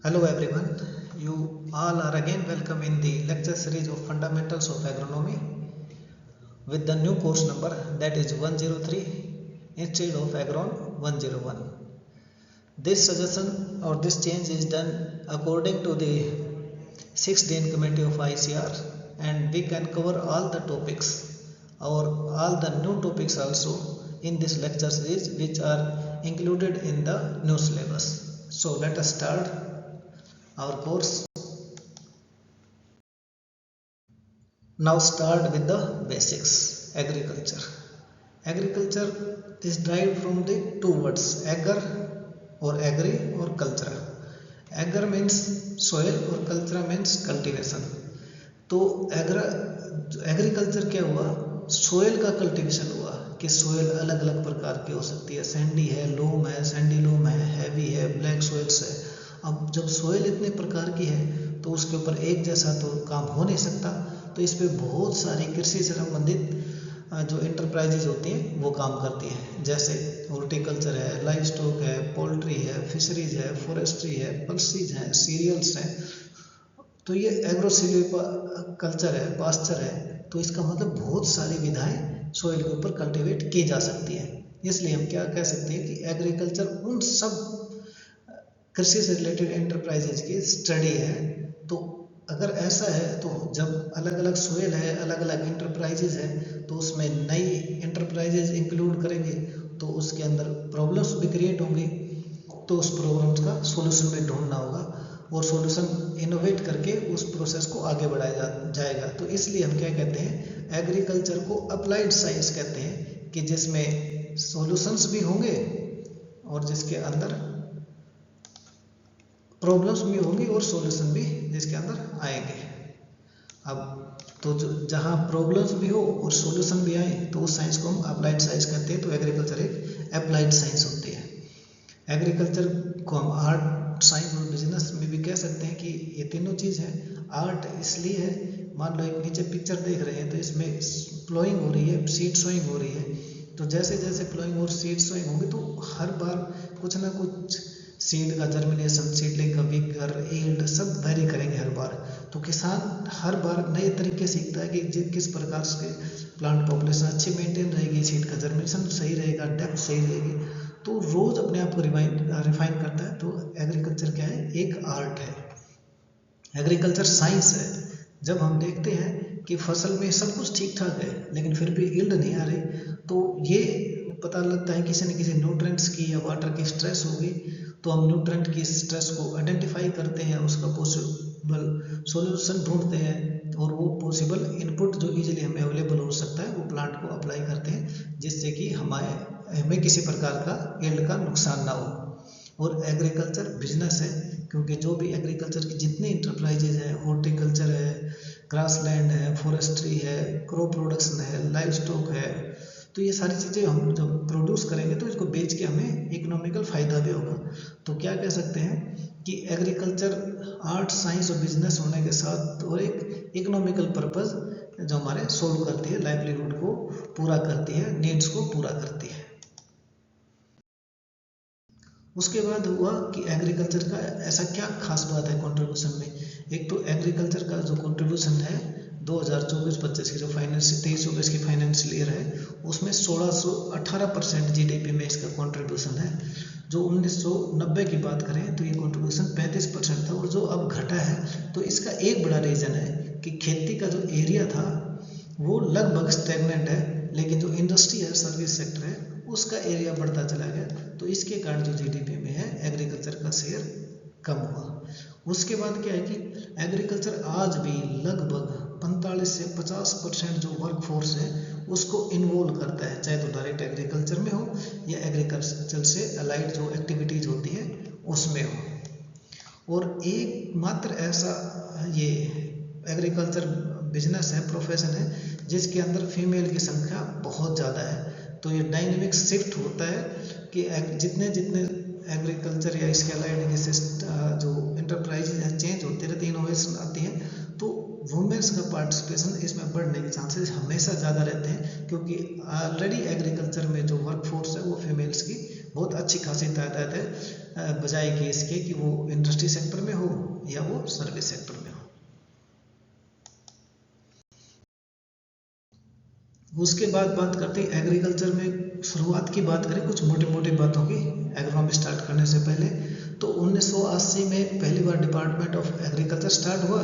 Hello everyone, you all are again welcome in the lecture series of Fundamentals of Agronomy with the new course number, that is 103 instead of Agron 101. This suggestion or this change is done according to the 6th Dean Committee of ICR, and we can cover all the topics or all the new topics also in this lecture series which are included in the new syllabus. So let us start our course. Now start with the basics. Agriculture. Agriculture is derived from the two words agar or agri or culture. Agar means soil और cultura means cultivation. तो agriculture क्या हुआ, soil का cultivation हुआ कि soil अलग अलग प्रकार की हो सकती है, सैंडी है, लोम है, सैंडी लोम है, हैवी है, ब्लैक सोयल्स है। अब जब सोयल इतने प्रकार की है तो उसके ऊपर एक जैसा तो काम हो नहीं सकता, तो इस पर बहुत सारी कृषि से संबंधित जो इंटरप्राइजेज होती हैं वो काम करती हैं, जैसे हॉर्टिकल्चर है, लाइव स्टॉक है, पोल्ट्री है, फिशरीज है, फॉरेस्ट्री है, पल्सीज हैं, सीरियल्स हैं। तो ये एग्रोसिल्विकल्चर है, पास्चर है, तो इसका मतलब बहुत सारी विधाएं सोइल के ऊपर कल्टीवेट की जा सकती है। इसलिए हम क्या कह सकते हैं कि एग्रीकल्चर उन सब कृषि से रिलेटेड एंटरप्राइजेज की स्टडी है। तो अगर ऐसा है तो जब अलग अलग सोयल है, अलग अलग इंटरप्राइजेज है, तो उसमें नई इंटरप्राइजेज इंक्लूड करेंगे तो उसके अंदर प्रॉब्लम्स भी क्रिएट होंगी, तो उस प्रॉब्लम्स का सॉल्यूशन भी ढूंढना होगा और सॉल्यूशन इनोवेट करके उस प्रोसेस को आगे बढ़ाया जाएगा। तो इसलिए हम क्या कहते हैं, एग्रीकल्चर को अप्लाइड साइंस कहते हैं, कि जिसमें सॉल्यूशंस भी होंगे और जिसके अंदर प्रॉब्लम्स भी होंगी और सॉल्यूशन भी जिसके अंदर आएंगे। अब तो जहाँ प्रॉब्लम्स भी हो और सॉल्यूशन भी आए तो उस साइंस को हम अप्लाइड साइंस कहते हैं। तो एग्रीकल्चर एक अप्लाइड साइंस होती है। एग्रीकल्चर को हम आर्ट, साइंस और बिजनेस में भी कह सकते हैं कि ये तीनों चीज़ है। आर्ट इसलिए है, मान लो एक नीचे पिक्चर देख रहे हैं तो इसमें प्लोइंग हो रही है, सीड सोइंग हो रही है, तो जैसे जैसे प्लोइंग और सीड सोइंग होंगे तो हर बार कुछ ना कुछ सीड का जर्मिनेशन, सीडलिंग का विगर, ईल्ड सब वेरी करेंगे हर बार। तो किसान हर बार नए तरीके सीखता है कि किस प्रकार से प्लांट पॉपुलेशन अच्छी मेंटेन रहेगी, सीड का जर्मिनेशन सही रहेगा, डेप्थ सही रहेगी, तो रोज अपने आप को रिफाइन करता है। तो एग्रीकल्चर क्या है, एक आर्ट है, एग्रीकल्चर साइंस है। जब हम देखते हैं कि फसल में सब कुछ ठीक ठाक है लेकिन फिर भी यील्ड नहीं आ रही, तो ये पता लगता है किसी न किसी न्यूट्रेंट्स की या वाटर की स्ट्रेस होगी। तो हम न्यूट्रेंट की स्ट्रेस को आइडेंटिफाई करते हैं, उसका पॉसिबल सॉल्यूशन ढूंढते हैं और वो पॉसिबल इनपुट जो इजीली हमें अवेलेबल हो सकता है वो प्लांट को अप्लाई करते हैं, जिससे कि हमें किसी प्रकार का यील्ड का नुकसान ना हो। और एग्रीकल्चर बिजनेस है, क्योंकि जो भी एग्रीकल्चर की जितने इंटरप्राइजेज है, हॉर्टिकल्चर है, ग्रासलैंड है, फॉरेस्ट्री है, क्रॉप प्रोडक्शन है, लाइव स्टॉक है, तो ये सारी चीज़ें हम जब प्रोड्यूस करेंगे तो इसको बेच के हमें इकोनॉमिकल फ़ायदा भी होगा। तो क्या कह सकते हैं कि एग्रीकल्चर आर्ट, साइंस और बिजनेस होने के साथ और एक इकोनॉमिकल पर्पज़ जो हमारे सोल्व करती है, लाइवलीहुड को पूरा करती है, नीड्स को पूरा करती है। उसके बाद हुआ कि एग्रीकल्चर का ऐसा क्या खास बात है कंट्रीब्यूशन में। एक तो एग्रीकल्चर का जो कंट्रीब्यूशन है 2024-25 की जो फाइनेंस 23-24 की फाइनेंशियल ईयर है, उसमें 1618% जीडीपी में इसका कंट्रीब्यूशन है। जो 1990 की बात करें तो ये कंट्रीब्यूशन 35% था, और जो अब घटा है तो इसका एक बड़ा रीज़न है कि खेती का जो एरिया था वो लगभग स्टेगनेंट है, लेकिन जो इंडस्ट्री है, सर्विस सेक्टर है, उसका एरिया बढ़ता चला गया। तो इसके कारण जो जीडीपी में है एग्रीकल्चर का शेयर कम हुआ। उसके बाद क्या है कि एग्रीकल्चर आज भी लगभग 45 से 50% जो वर्क फोर्स है उसको इन्वॉल्व करता है, चाहे तो डायरेक्ट एग्रीकल्चर में हो या एग्रीकल्चर से अलाइड जो एक्टिविटीज़ होती हैं उसमें हो। और एक मात्र ऐसा ये एग्रीकल्चर बिजनेस है, प्रोफेशन है, जिसके अंदर फीमेल की संख्या बहुत ज़्यादा है। तो ये डायनेमिक शिफ्ट होता है कि जितने जितने एग्रीकल्चर या इसके अलाइड जो इंटरप्राइजेज हैं चेंज होते रहते हैं, इनोवेशन आती है, तो वुमेन्स का पार्टिसिपेशन इसमें बढ़ने के चांसेस हमेशा ज़्यादा रहते हैं, क्योंकि ऑलरेडी एग्रीकल्चर में जो वर्क फोर्स है वो फीमेल्स की बहुत अच्छी खासी तादाद है, बजाय कि इसके कि वो इंडस्ट्री सेक्टर में हो या वो सर्विस सेक्टर में हो। उसके बाद बात करते हैं एग्रीकल्चर में। शुरुआत की बात करें कुछ मोटी मोटी बातों की एग्रोनॉमी स्टार्ट करने से पहले, तो 1980 में पहली बार डिपार्टमेंट ऑफ एग्रीकल्चर स्टार्ट हुआ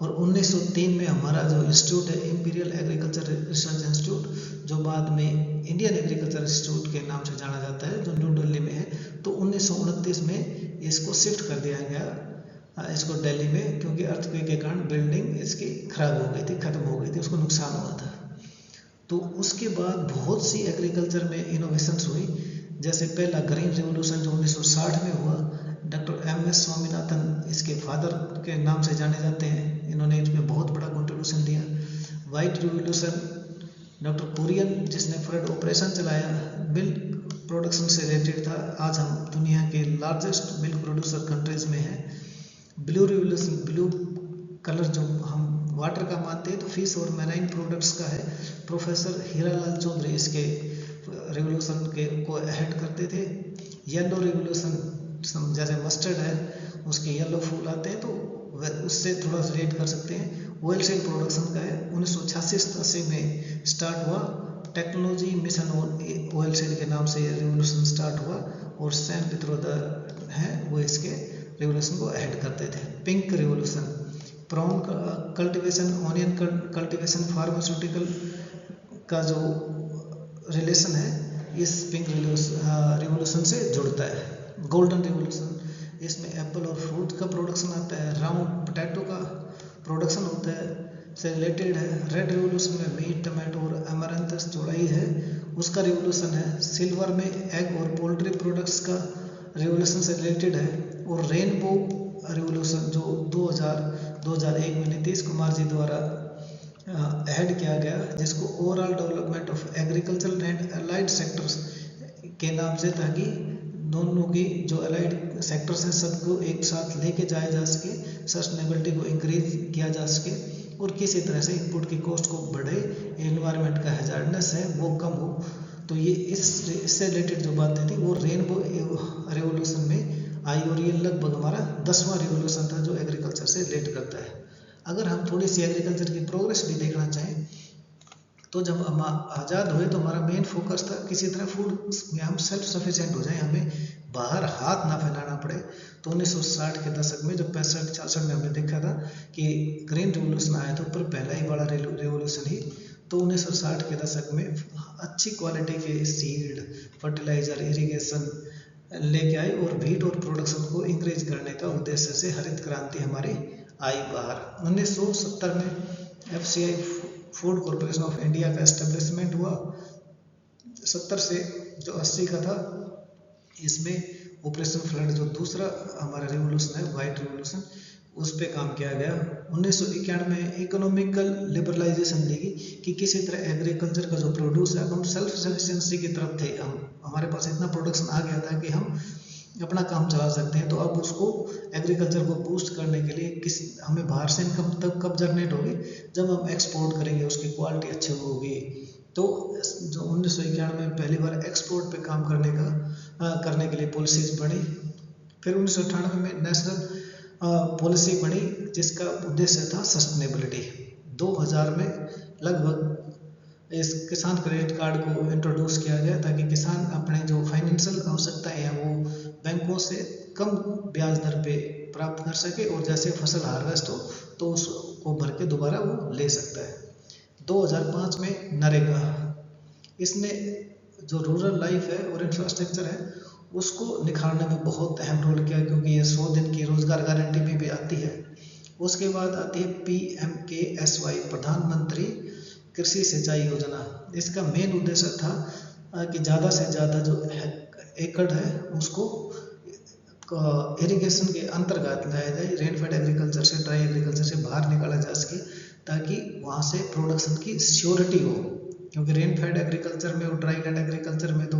और 1903 में हमारा जो इंस्टीट्यूट है इंपीरियल एग्रीकल्चर रिसर्च इंस्टीट्यूट, जो बाद में इंडियन एग्रीकल्चर इंस्टीट्यूट के नाम से जाना जाता है, जो न्यू दिल्ली में है, तो 1929 में इसको शिफ्ट कर दिया गया इसको दिल्ली में, क्योंकि अर्थक्वेक के कारण बिल्डिंग इसकी खराब हो गई थी, खत्म हो गई थी, उसको नुकसान हुआ था। तो उसके बाद बहुत सी एग्रीकल्चर में इनोवेशंस हुई, जैसे पहला ग्रीन रिवोल्यूशन जो 1960 में हुआ। Doctor MS. स्वामीनाथन इसके फादर के नाम से जाने जाते हैं, इन्होंने इसमें बहुत बड़ा कंट्रीब्यूशन दिया। वाइट रिवोल्यूशन डॉक्टर कुरियन जिसने फ्लड ऑपरेशन चलाया, मिल्क प्रोडक्शन से रिलेटेड था। आज हम दुनिया के लार्जेस्ट मिल्क प्रोड्यूसर कंट्रीज में हैं। ब्लू रिवोल्यूशन, ब्लू कलर जो हम वाटर का मानते हैं तो फिश और मैराइन प्रोडक्ट्स का है। प्रोफेसर हीरालाल चौधरी इसके रिवोल्यूशन के को हेड करते थे। येलो रिवोल्यूशन जैसे मस्टर्ड है उसके येलो फूल आते हैं, तो उससे थोड़ा रिलेट कर सकते हैं। ऑयल सीड प्रोडक्शन का है, 1986 में स्टार्ट हुआ। टेक्नोलॉजी मिशन ऑयल सीड के नाम से ये रिवोल्यूशन स्टार्ट हुआ और सैम पित्रोदा है वो इसके रिवोल्यूशन को हेड करते थे। Pink revolution, prawn cultivation, onion cultivation, pharmaceutical का जो रिलेशन है इस पिंक रिवोल्यूशन से जुड़ता है। गोल्डन रिवोल्यूशन, इसमें एप्पल और फ्रूट का प्रोडक्शन आता है। राउंड पोटैटो का प्रोडक्शन होता है, से रिलेटेड है। रेड रिवोल्यूशन में मीट, टमाटो और अमरंथस जोड़ाई है, उसका रिवोल्यूशन है। सिल्वर में एग और पोल्ट्री प्रोडक्ट्स का रिवोल्यूशन से रिलेटेड है। और रेनबो रिवोल्यूशन जो 2001 में नीतीश कुमार जी द्वारा हेड किया गया, जिसको overall development of agriculture and allied sectors के नाम से, ताकि दोनों की जो अलाइड सेक्टर्स हैं सबको एक साथ लेके जाया जा सके, सस्टेनेबिलिटी को इंक्रीज किया जा सके और किसी तरह से इनपुट की कॉस्ट को बढ़े, एनवायरनमेंट का हैजार्डनेस है वो कम हो। तो ये इससे रिलेटेड जो बातें थी वो रेनबो रिवोल्यूशन में आई और ये लगभग हमारा 10वां रिवोल्यूशन था जो एग्रीकल्चर से रिलेट करता है। अगर हम थोड़ी सी एग्रीकल्चर की प्रोग्रेस भी देखना चाहें तो जब हम आज़ाद हुए तो हमारा मेन फोकस था किसी तरह फूड में हम सेल्फ सफिशिएंट हो जाएं, हमें बाहर हाथ ना फैलाना पड़े। तो 1960 के दशक में जब 65-66 में हमने देखा था कि ग्रीन रिवोल्यूशन आया था ऊपर पहला ही बड़ा रिवोल्यूशन ही, तो 1960 के दशक में अच्छी क्वालिटी के सीड, फर्टिलाइजर, इरिगेशन लेके आए और व्हीट और प्रोडक्शन को इंक्रीज करने का उद्देश्य से हरित क्रांति हमारी आई बाहर। 1970 में FCI food corporation of India का एस्टेब्लिशमेंट हुआ। 70 से जो 80 का था इसमें ऑपरेशन फ्लड जो दूसरा हमारा रिवोल्यूशन है वाइट रिवोल्यूशन, उस पर काम किया गया। 1991 में इकोनॉमिकल लिबरलाइजेशन देगी कि किसी तरह एग्रीकल्चर का जो प्रोड्यूस है हम सेल्फ सफिशिएंसी की तरफ थे, हमारे पास इतना प्रोडक्शन आ गया था कि हम अपना काम चला सकते हैं। तो अब उसको एग्रीकल्चर को बूस्ट करने के लिए हमें बाहर से इनकम तब कब जनरेट होगी जब हम एक्सपोर्ट करेंगे, उसकी क्वालिटी अच्छी होगी। तो जो 1991 में पहली बार एक्सपोर्ट पे काम करने के लिए पॉलिसीज बनी। फिर 1998 में नेशनल पॉलिसी बनी जिसका उद्देश्य था सस्टेनेबिलिटी। 2000 में लगभग इस किसान क्रेडिट कार्ड को इंट्रोड्यूस किया गया ताकि किसान अपने जो फाइनेंशियल आवश्यकताएं हैं वो बैंकों से कम ब्याज दर पे प्राप्त कर सके और जैसे फसल हार्वेस्ट हो तो उसको भर के दोबारा वो ले सकता है। 2005 में नरेगा, इसने जो रूरल लाइफ है और इंफ्रास्ट्रक्चर है उसको निखारने में बहुत अहम रोल किया, क्योंकि ये 100 दिन की रोजगार गारंटी में भी आती है। उसके बाद आती है PMKSY, प्रधानमंत्री कृषि सिंचाई योजना। इसका मेन उद्देश्य था कि ज़्यादा से ज़्यादा जो एकड़ है उसको इरिगेशन के अंतर्गत लाया जाए, रेनफेड एग्रीकल्चर से, ड्राई एग्रीकल्चर से बाहर निकाला जा सके ताकि वहाँ से प्रोडक्शन की श्योरिटी हो, क्योंकि रेनफेड एग्रीकल्चर में और ड्राई लैंड एग्रीकल्चर में तो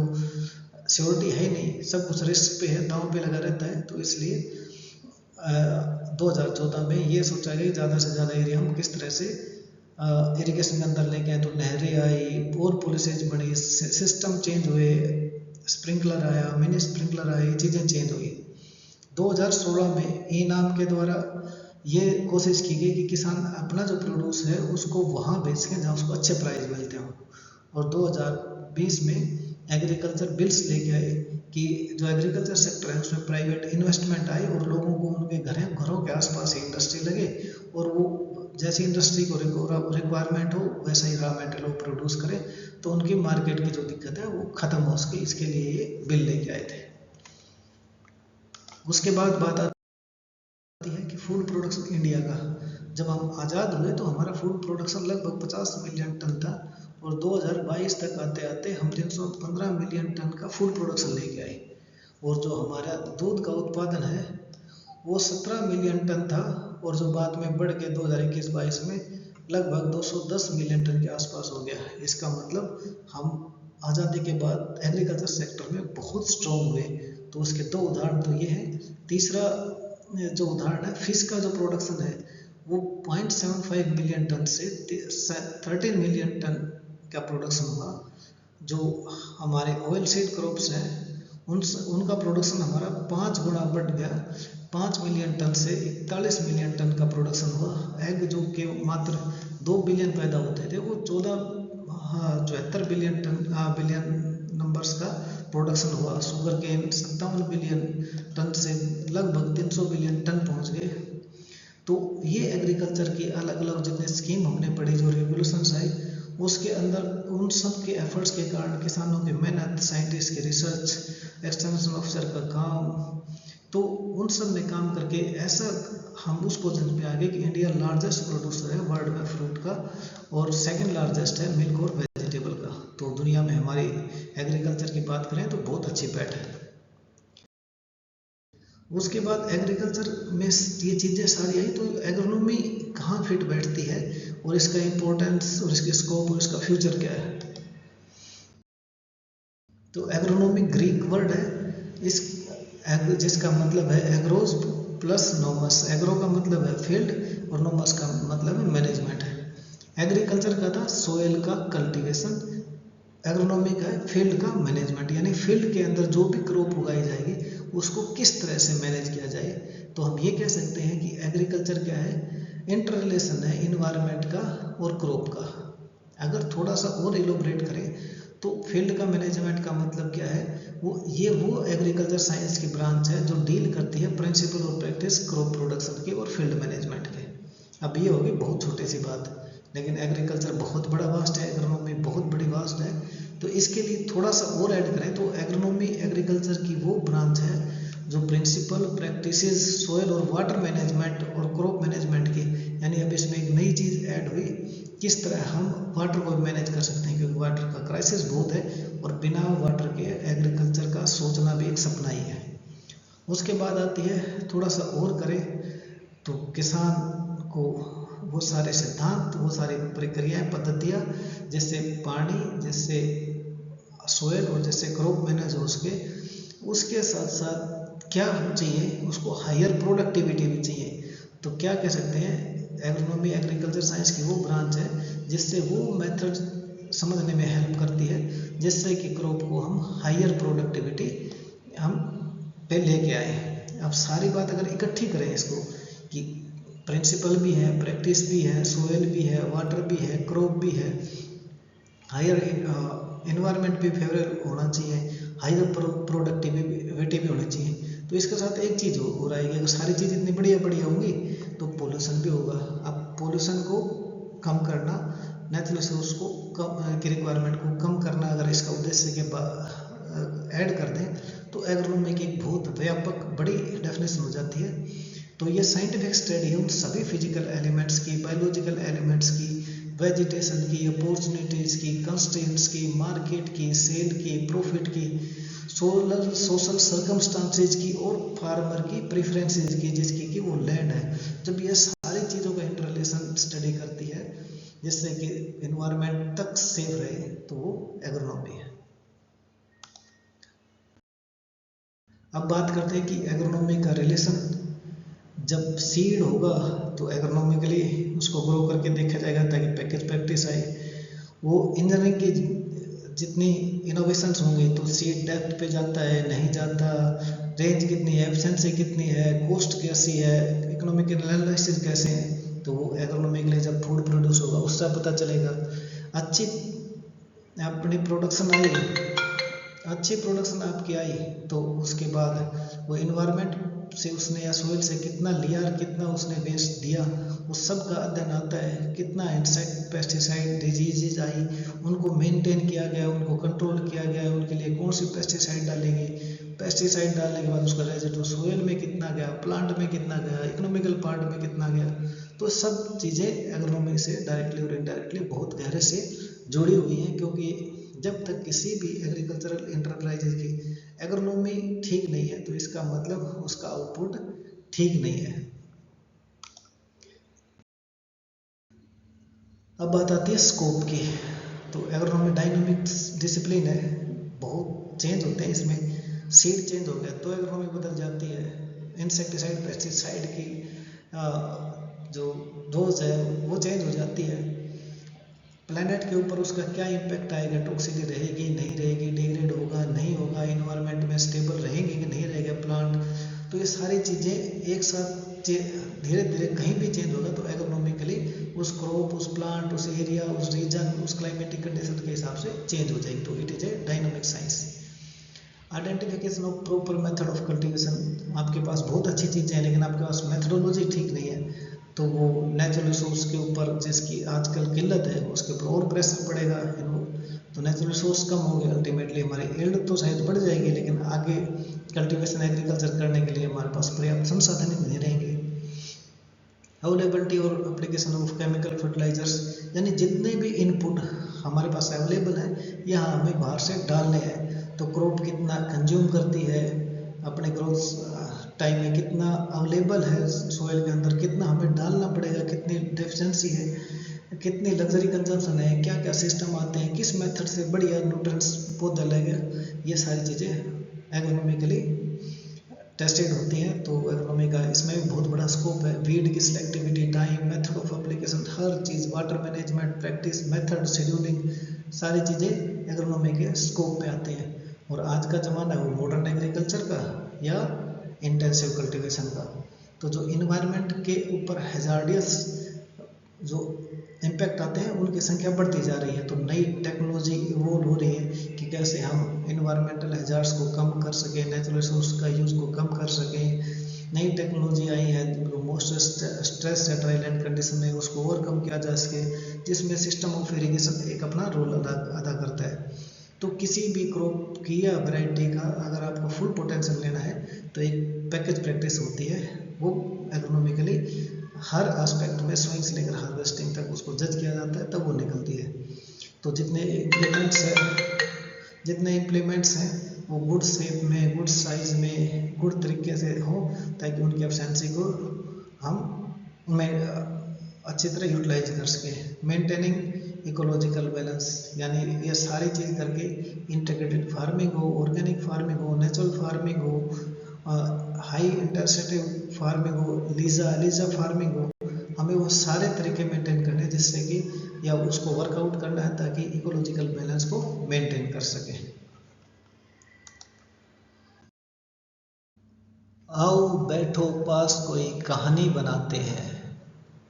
श्योरिटी है ही नहीं, सब कुछ रिस्क पे है, दांव पे लगा रहता है। तो इसलिए 2014 में ये सोचा गया ज़्यादा से ज़्यादा एरिया हम किस तरह से इरिगेशन के अंदर लेके आए। तो नहरें आई और पॉलिसीज बनी, सिस्टम चेंज हुए, स्प्रिंकलर आया, मिनी स्प्रिंकलर आए, चीज़ें चेंज हुई। 2016 में ई नाम के द्वारा ये कोशिश की गई कि किसान अपना जो प्रोड्यूस है उसको वहाँ बेच के जहाँ उसको अच्छे प्राइस मिलते हों, और 2020 में एग्रीकल्चर बिल्स लेके आए कि जो एग्रीकल्चर सेक्टर है उसमें प्राइवेट इन्वेस्टमेंट आए और लोगों को उनके घरों के आसपास ही इंडस्ट्री लगे, और वो जैसी इंडस्ट्री को रिक्वायरमेंट हो वैसा ही रॉ मटेरियल प्रोड्यूस करे, तो उनकी मार्केट की जो दिक्कत है वो ख़त्म हो सके, इसके लिए ये बिल लेके आए थे। उसके बाद बात आती है कि फूड प्रोडक्शन इंडिया का। जब हम आज़ाद हुए तो हमारा फूड प्रोडक्शन लगभग 50 मिलियन टन था, और 2022 तक आते आते हम 315 मिलियन टन का फूड प्रोडक्शन लेके आए, और जो हमारा दूध का उत्पादन है वो 17 मिलियन टन था, और जो बाद में बढ़ के 2021-22 में लगभग 210 मिलियन टन के आसपास हो गया। इसका मतलब हम आज़ादी के बाद एग्रीकल्चर सेक्टर में बहुत स्ट्रॉन्ग हुए। तो उसके दो उदाहरण तो ये हैं। तीसरा जो उदाहरण है, फिश का जो प्रोडक्शन है वो 0.75 मिलियन टन से 13 मिलियन टन का प्रोडक्शन हुआ। जो हमारे ऑयल सीड क्रॉप्स हैं उनका प्रोडक्शन हमारा 5 गुना बढ़ गया, 5 मिलियन टन से 41 मिलियन टन का प्रोडक्शन हुआ। एग जो कि मात्र 2 बिलियन पैदा होते थे वो 74 बिलियन नंबर्स का प्रोडक्शन हुआ। शुगर केन 57 बिलियन टन से लगभग 300 बिलियन टन पहुंच गए। तो ये एग्रीकल्चर की अलग अलग जितने स्कीम हमने पढ़ी, जो रेवोल्यूशंस आई, उसके अंदर उन सब के एफर्ट्स के कारण, किसानों की मेहनत, साइंटिस्ट की रिसर्च, एक्सटेंशन ऑफिसर का काम, तो उन सब में काम करके ऐसा हम उस पोजीशन पे आ गए कि इंडिया लार्जेस्ट प्रोड्यूसर है वर्ल्ड में फ्रूट का, और सेकंड लार्जेस्ट है मिल्क और वेजिटेबल का। तो दुनिया में हमारी एग्रीकल्चर की बात करें तो बहुत अच्छी पैठ है। उसके बाद एग्रीकल्चर में ये चीज़ें सारी आई, तो एग्रोनॉमी कहाँ फिट बैठती है और इसका इम्पोर्टेंस और इसके स्कोप और इसका फ्यूचर क्या है। तो एग्रोनॉमी ग्रीक वर्ड है, जिसका मतलब है एग्रोज प्लस नोमस। एग्रो का मतलब है फील्ड और नोमस का मतलब है मैनेजमेंट है। एग्रीकल्चर का था सोयल का कल्टीवेशन, एग्रोनॉमी का है फील्ड का मैनेजमेंट, यानी फील्ड के अंदर जो भी क्रॉप उगाई जाएगी उसको किस तरह से मैनेज किया जाए। तो हम ये कह सकते हैं कि एग्रीकल्चर क्या है, इंटर रिलेशन है इन्वायरमेंट का और क्रॉप का। अगर थोड़ा सा और इलोबरेट करें तो फील्ड का मैनेजमेंट का मतलब क्या है, वो एग्रीकल्चर साइंस की ब्रांच है जो डील करती है प्रिंसिपल और प्रैक्टिस क्रॉप प्रोडक्शन के और फील्ड मैनेजमेंट के। अब ये होगी बहुत छोटी सी बात, लेकिन एग्रीकल्चर बहुत बड़ा वास्ट है, एग्रोनॉमी बहुत बड़ी वास्ट है। तो इसके लिए थोड़ा सा और ऐड करें तो एग्रोनॉमी एग्रीकल्चर की वो ब्रांच है जो प्रिंसिपल, प्रैक्टिसेस, सोयल और वाटर मैनेजमेंट और क्रॉप मैनेजमेंट की, यानी अब इसमें एक नई चीज़ ऐड हुई, किस तरह हम वाटर को मैनेज कर सकते हैं, क्योंकि वाटर का क्राइसिस बहुत है और बिना वाटर के एग्रीकल्चर का सोचना भी एक सपना ही है। उसके बाद आती है, थोड़ा सा और करें तो किसान को वो सारे सिद्धांत, वो सारी प्रक्रियाएं, पद्धतियाँ, जैसे पानी, जैसे सोयल और जैसे क्रॉप मैनेज हो उसके साथ साथ क्या चाहिए, उसको हायर प्रोडक्टिविटी भी चाहिए। तो क्या कह सकते हैं, एग्रोनॉमी एग्रीकल्चर साइंस की वो ब्रांच है जिससे वो मेथड समझने में हेल्प करती है जिससे कि क्रॉप को हम हायर प्रोडक्टिविटी हम पे लेके आए। अब सारी बात अगर इकट्ठी करें इसको कि प्रिंसिपल भी है, प्रैक्टिस भी है, सोयल भी है, वाटर भी है, क्रॉप भी है, हायर इन्वायरमेंट भी फेवरेबल होना चाहिए, हायर प्रोडक्टिविटी भी होनी चाहिए। तो इसके साथ एक चीज़ हो रहा है कि अगर सारी चीज़ इतनी बढ़िया बढ़िया होंगी तो पोल्यूशन भी होगा। अब पोल्यूशन को कम करना, नेचुरल रिसोर्स को कम की रिक्वायरमेंट को कम करना, अगर इसका उद्देश्य के ऐड कर दें तो एग्रोनॉमी की एक बहुत व्यापक बड़ी डेफिनेशन हो जाती है। तो ये साइंटिफिक स्टडी है उन सभी फिजिकल एलिमेंट्स की, बायोलॉजिकल एलिमेंट्स की, वेजिटेशन की, अपॉर्चुनिटीज़ की, कंस्ट्रेंट्स की, मार्केट की, सेल की, प्रॉफिट की, सोशल सर्कमस्टांसेज की और फार्मर की प्रेफरेंसेज की, जिसकी कि वो लैंड है। जब ये सारी चीज़ों का इंटर रिलेशन स्टडी करती है जिससे कि एनवायरनमेंट तक सेफ रहे, तो वो एग्रोनॉमी है। अब बात करते हैं कि एग्रोनॉमी का रिलेशन, जब सीड होगा तो एग्रोनॉमिकली उसको ग्रो करके देखा जाएगा ताकि पैकेज प्रैक्टिस आए। वो इंजीनियरिंग की जितनी इनोवेशंस होंगे तो सीड डेप्थ पे जाता है, नहीं जाता, रेंज कितनी है, एफिशिएंसी कितनी है, कॉस्ट कैसी है, इकोनॉमिक एनालिसिस कैसे हैं, तो वो इकोनॉमिकली जब फूड प्रोड्यूस होगा उससे पता चलेगा। अच्छी अपनी प्रोडक्शन आई, अच्छी प्रोडक्शन आपकी आई तो उसके बाद वो इन्वायरमेंट से उसने या सोइल से कितना लिया और कितना उसने वेस्ट दिया, उस सब का अध्ययन आता है। कितना इंसेक्ट पेस्टिसाइड डिजीजेज आई, उनको मेंटेन किया गया, उनको कंट्रोल किया गया, उनके लिए कौन सी पेस्टिसाइड डालेंगे, पेस्टिसाइड डालने के बाद उसका रेजिडू सोइल में कितना गया, प्लांट में कितना गया, इकोनॉमिकल पार्ट में कितना गया। तो सब चीज़ें एग्रोनॉमी से डायरेक्टली और इनडायरेक्टली बहुत गहरे से जुड़ी हुई हैं, क्योंकि जब तक किसी भी एग्रीकल्चरल इंटरप्राइजेज की एग्रोनॉमी ठीक नहीं है तो इसका मतलब उसका आउटपुट ठीक नहीं है। अब बात आती है स्कोप की। तो एग्रोनॉमी डायनामिक डिसिप्लिन है, बहुत चेंज होते हैं इसमें। सीड चेंज हो गया तो एग्रोनॉमी बदल जाती है। इंसेक्टिसाइड पेस्टिसाइड की जो डोज है वो चेंज हो जाती है। प्लैनेट के ऊपर उसका क्या इम्पैक्ट आएगा, टॉक्सिसिटी रहेगी नहीं रहेगी, डिग्रेड होगा नहीं होगा, इन्वायरमेंट में स्टेबल रहेंगे कि नहीं रहेगा प्लांट। तो ये सारी चीज़ें एक साथ धीरे धीरे कहीं भी चेंज होगा तो एग्रोनॉमिकली उस क्रॉप, उस प्लांट, उस एरिया, उस रीजन, उस क्लाइमेटिक कंडीशन के हिसाब से चेंज हो जाएगी। तो it is a dynamic science. Identification of proper method of cultivation. आपके पास बहुत अच्छी चीज़ें हैं लेकिन आपके पास मेथडोलॉजी ठीक नहीं है तो वो नेचुरल रिसोर्स के ऊपर जिसकी आजकल किल्लत है उसके ऊपर और प्रेशर पड़ेगा। तो नेचुरल रिसोर्स कम हो गए, अल्टीमेटली हमारी यील्ड तो शायद बढ़ जाएगी लेकिन आगे कल्टीवेशन एग्रीकल्चर करने के लिए हमारे पास पर्याप्त संसाधन नहीं रहेंगे। अवेलेबिलिटी और एप्लीकेशन ऑफ केमिकल फर्टिलाइजर्स, यानी जितने भी इनपुट हमारे पास अवेलेबल हैं यहाँ हमें बाहर से डालने हैं। तो क्रॉप कितना कंज्यूम करती है, अपने ग्रोथ टाइम में कितना अवेलेबल है सोइल के अंदर, कितना हमें डालना पड़ेगा, कितनी डेफिशिएंसी है, कितनी लग्जरी कंजम्पशन है, क्या क्या सिस्टम आते हैं, किस मेथड से बढ़िया न्यूट्रिएंट्स पौधा लगेगा, ये सारी चीज़ें एग्रोनॉमिकली टेस्टेड होती हैं। तो एग्रोनॉमी का इसमें भी बहुत बड़ा स्कोप है। वीड की selectivity, time, method of application, her cheese, water management practice, method, scheduling, सारी चीज़ें एग्रोनॉमी के स्कोप में आते हैं। और आज का ज़माना है वो मॉडर्न एग्रीकल्चर का या इंटेंसिव कल्टीवेशन का। तो जो इन्वायरमेंट के ऊपर हैजार्डियस जो इम्पैक्ट आते हैं उनकी संख्या बढ़ती जा रही है। तो नई टेक्नोलॉजी इवॉल्व हो रही है कि कैसे हम इन्वायरमेंटल हैजार्ड्स को कम कर सकें, नेचुरल रिसोर्स का यूज़ को कम कर सकें। नई टेक्नोलॉजी आई है जो मोस्ट स्ट्रेस या ड्राई लैंड कंडीशन में उसको ओवरकम किया जा सके, जिसमें सिस्टम ऑफ इरिगेशन एक अपना रोल अदा करता है। तो किसी भी क्रॉप की या वैरायटी का अगर आपको फुल पोटेंशियल लेना है तो एक पैकेज प्रैक्टिस होती है, वो एग्रोनॉमिकली हर एस्पेक्ट में स्विंग से लेकर हार्वेस्टिंग तक उसको जज किया जाता है तब वो निकलती है। तो जितने इम्प्लीमेंट्स हैं वो गुड शेप में, गुड साइज में, गुड तरीके से हो ताकि उनकी एफिशिएंसी को हम अच्छी तरह यूटिलाइज कर सकें। मेंटेनिंग इकोलॉजिकल बैलेंस, यानी ये सारी चीज़ करके इंटीग्रेटेड फार्मिंग हो, ऑर्गेनिक फार्मिंग हो, नेचुरल फार्मिंग हो, हाई इंटेंसिटी फार्मिंग हो, लीजा फार्मिंग हो, हमें वो सारे तरीके मेंटेन करने हैं जिससे कि या उसको वर्कआउट करना है ताकि इकोलॉजिकल बैलेंस को मेंटेन कर सके। आओ बैठो पास कोई कहानी बनाते हैं,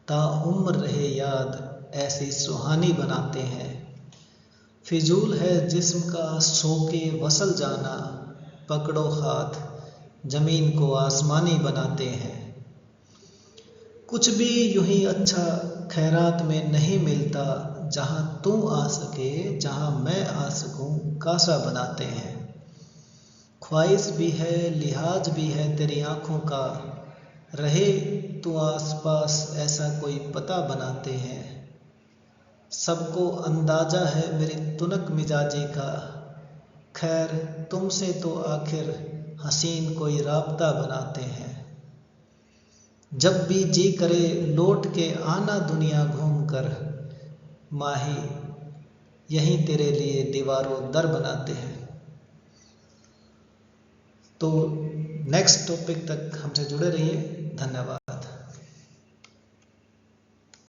ताउम्र रहे याद ऐसी सुहानी बनाते हैं। फिजूल है जिस्म का सो के वसल जाना, पकड़ो हाथ जमीन को आसमानी बनाते हैं। कुछ भी यूं ही अच्छा खैरात में नहीं मिलता, जहां तू आ सके जहां मैं आ सकूं कासा बनाते हैं। ख्वाहिश भी है लिहाज भी है तेरी आंखों का, रहे तू आस पास ऐसा कोई पता बनाते हैं। सबको अंदाजा है मेरी तुनक मिजाजी का, खैर तुमसे तो आखिर हसीन कोई राब्ता बनाते हैं। जब भी जी करे लौट के आना दुनिया घूम कर, माही यहीं तेरे लिए दीवारों दर बनाते हैं। तो नेक्स्ट टॉपिक तक हमसे जुड़े रहिए। धन्यवाद।